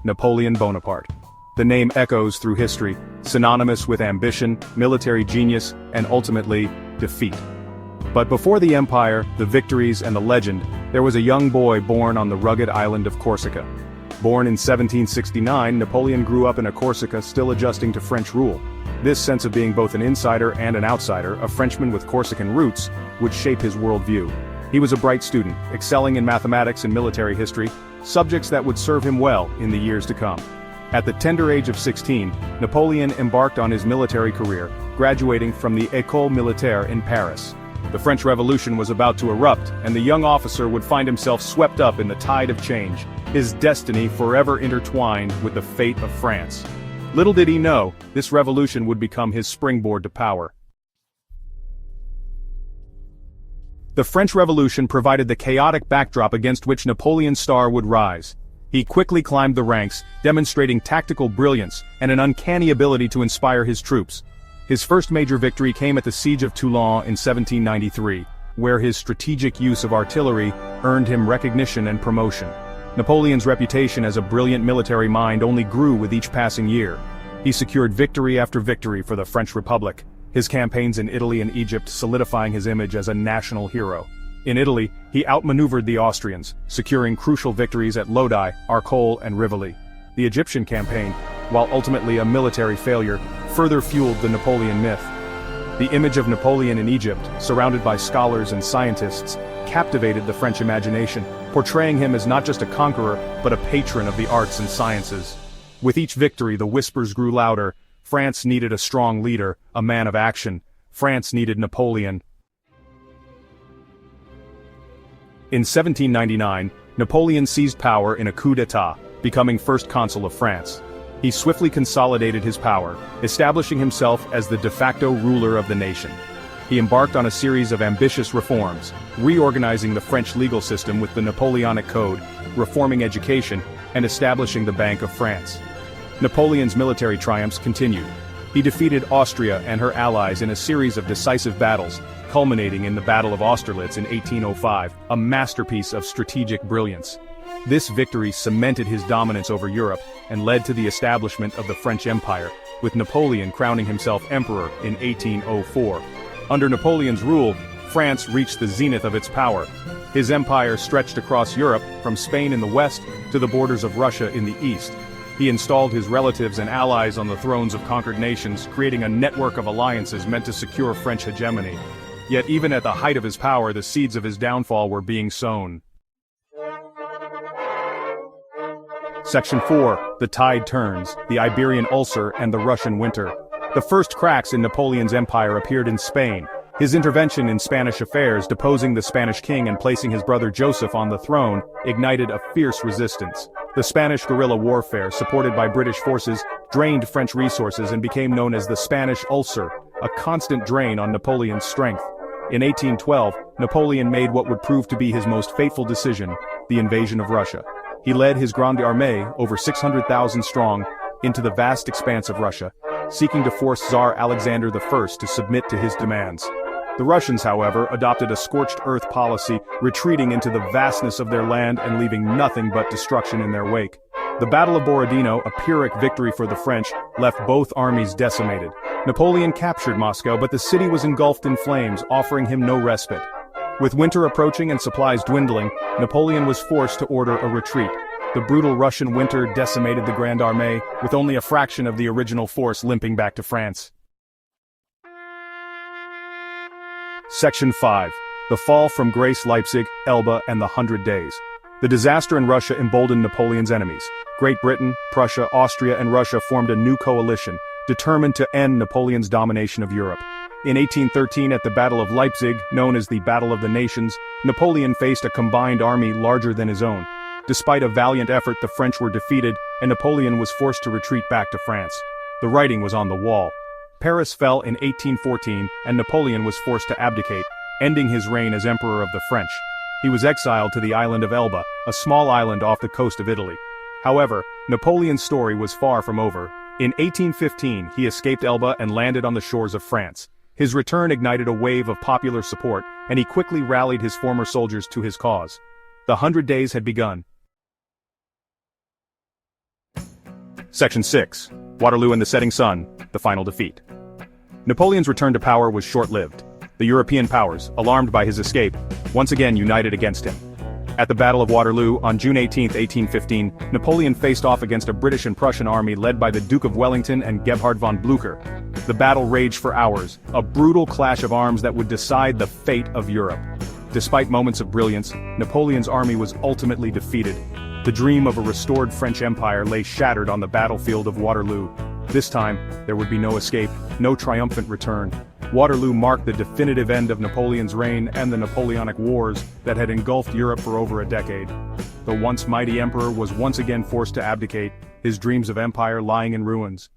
Napoleon Bonaparte. The name echoes through history, synonymous with ambition, military genius, and ultimately, defeat. But before the empire, the victories, and the legend, there was a young boy born on the rugged island of Corsica. Born in 1769, Napoleon grew up in a Corsica still adjusting to French rule. This sense of being both an insider and an outsider, a Frenchman with Corsican roots, would shape his worldview. He was a bright student, excelling in mathematics and military history, subjects that would serve him well in the years to come. At the tender age of 16, Napoleon embarked on his military career, graduating from the École Militaire in Paris. The French Revolution was about to erupt, and the young officer would find himself swept up in the tide of change, his destiny forever intertwined with the fate of France. Little did he know, this revolution would become his springboard to power. The French Revolution provided the chaotic backdrop against which Napoleon's star would rise. He quickly climbed the ranks, demonstrating tactical brilliance and an uncanny ability to inspire his troops. His first major victory came at the Siege of Toulon in 1793, where his strategic use of artillery earned him recognition and promotion. Napoleon's reputation as a brilliant military mind only grew with each passing year. He secured victory after victory for the French Republic, his campaigns in Italy and Egypt solidifying his image as a national hero. In Italy, he outmaneuvered the Austrians, securing crucial victories at Lodi, Arcole, and Rivoli. The Egyptian campaign, while ultimately a military failure, further fueled the Napoleon myth. The image of Napoleon in Egypt, surrounded by scholars and scientists, captivated the French imagination, portraying him as not just a conqueror, but a patron of the arts and sciences. With each victory, the whispers grew louder. France needed a strong leader, a man of action. France needed Napoleon. In 1799, Napoleon seized power in a coup d'état, becoming first consul of France. He swiftly consolidated his power, establishing himself as the de facto ruler of the nation. He embarked on a series of ambitious reforms, reorganizing the French legal system with the Napoleonic Code, reforming education, and establishing the Bank of France. Napoleon's military triumphs continued. He defeated Austria and her allies in a series of decisive battles, culminating in the Battle of Austerlitz in 1805, a masterpiece of strategic brilliance. This victory cemented his dominance over Europe and led to the establishment of the French Empire, with Napoleon crowning himself emperor in 1804. Under Napoleon's rule, France reached the zenith of its power. His empire stretched across Europe, from Spain in the west to the borders of Russia in the east. He installed his relatives and allies on the thrones of conquered nations, creating a network of alliances meant to secure French hegemony. Yet even at the height of his power, the seeds of his downfall were being sown. Section 4. The Tide Turns, the Iberian Ulcer and the Russian Winter. The first cracks in Napoleon's empire appeared in Spain. His intervention in Spanish affairs, deposing the Spanish king and placing his brother Joseph on the throne, ignited a fierce resistance. The Spanish guerrilla warfare, supported by British forces, drained French resources and became known as the Spanish Ulcer, a constant drain on Napoleon's strength. In 1812, Napoleon made what would prove to be his most fateful decision, the invasion of Russia. He led his Grande Armée, over 600,000 strong, into the vast expanse of Russia, seeking to force Tsar Alexander I to submit to his demands. The Russians, however, adopted a scorched earth policy, retreating into the vastness of their land and leaving nothing but destruction in their wake. The Battle of Borodino, a Pyrrhic victory for the French, left both armies decimated. Napoleon captured Moscow, but the city was engulfed in flames, offering him no respite. With winter approaching and supplies dwindling, Napoleon was forced to order a retreat. The brutal Russian winter decimated the Grande Armée, with only a fraction of the original force limping back to France. Section 5. The Fall from Grace, Leipzig, Elba, and the 100 Days. The disaster in Russia emboldened Napoleon's enemies. Great Britain, Prussia, Austria, and Russia formed a new coalition, determined to end Napoleon's domination of Europe. In 1813, at the Battle of Leipzig, known as the Battle of the Nations, Napoleon faced a combined army larger than his own. Despite a valiant effort, the French were defeated, and Napoleon was forced to retreat back to France. The writing was on the wall. Paris fell in 1814, and Napoleon was forced to abdicate, ending his reign as Emperor of the French. He was exiled to the island of Elba, a small island off the coast of Italy. However, Napoleon's story was far from over. In 1815, he escaped Elba and landed on the shores of France. His return ignited a wave of popular support, and he quickly rallied his former soldiers to his cause. The 100 Days had begun. Section 6. Waterloo and the Setting Sun, the final defeat. Napoleon's return to power was short-lived. The European powers, alarmed by his escape, once again united against him. At the Battle of Waterloo, on June 18, 1815, Napoleon faced off against a British and Prussian army led by the Duke of Wellington and Gebhard von Blücher. The battle raged for hours, a brutal clash of arms that would decide the fate of Europe. Despite moments of brilliance, Napoleon's army was ultimately defeated. The dream of a restored French Empire lay shattered on the battlefield of Waterloo. This time, there would be no escape, no triumphant return. Waterloo marked the definitive end of Napoleon's reign and the Napoleonic Wars that had engulfed Europe for over a decade. The once mighty emperor was once again forced to abdicate, his dreams of empire lying in ruins.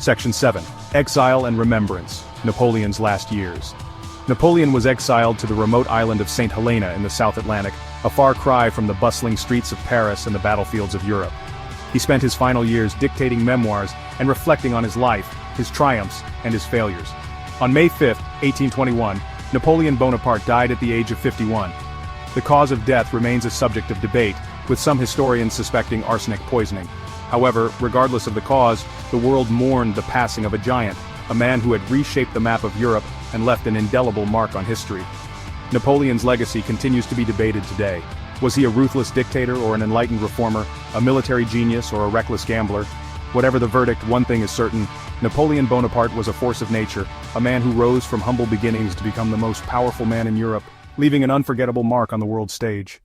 Section 7. Exile and Remembrance, Napoleon's Last Years. Napoleon was exiled to the remote island of St. Helena in the South Atlantic, a far cry from the bustling streets of Paris and the battlefields of Europe. He spent his final years dictating memoirs and reflecting on his life, his triumphs, and his failures. On May 5, 1821, Napoleon Bonaparte died at the age of 51. The cause of death remains a subject of debate, with some historians suspecting arsenic poisoning. However, regardless of the cause, the world mourned the passing of a giant, a man who had reshaped the map of Europe and left an indelible mark on history. Napoleon's legacy continues to be debated today. Was he a ruthless dictator or an enlightened reformer, a military genius or a reckless gambler? Whatever the verdict, one thing is certain: Napoleon Bonaparte was a force of nature, a man who rose from humble beginnings to become the most powerful man in Europe, leaving an unforgettable mark on the world stage.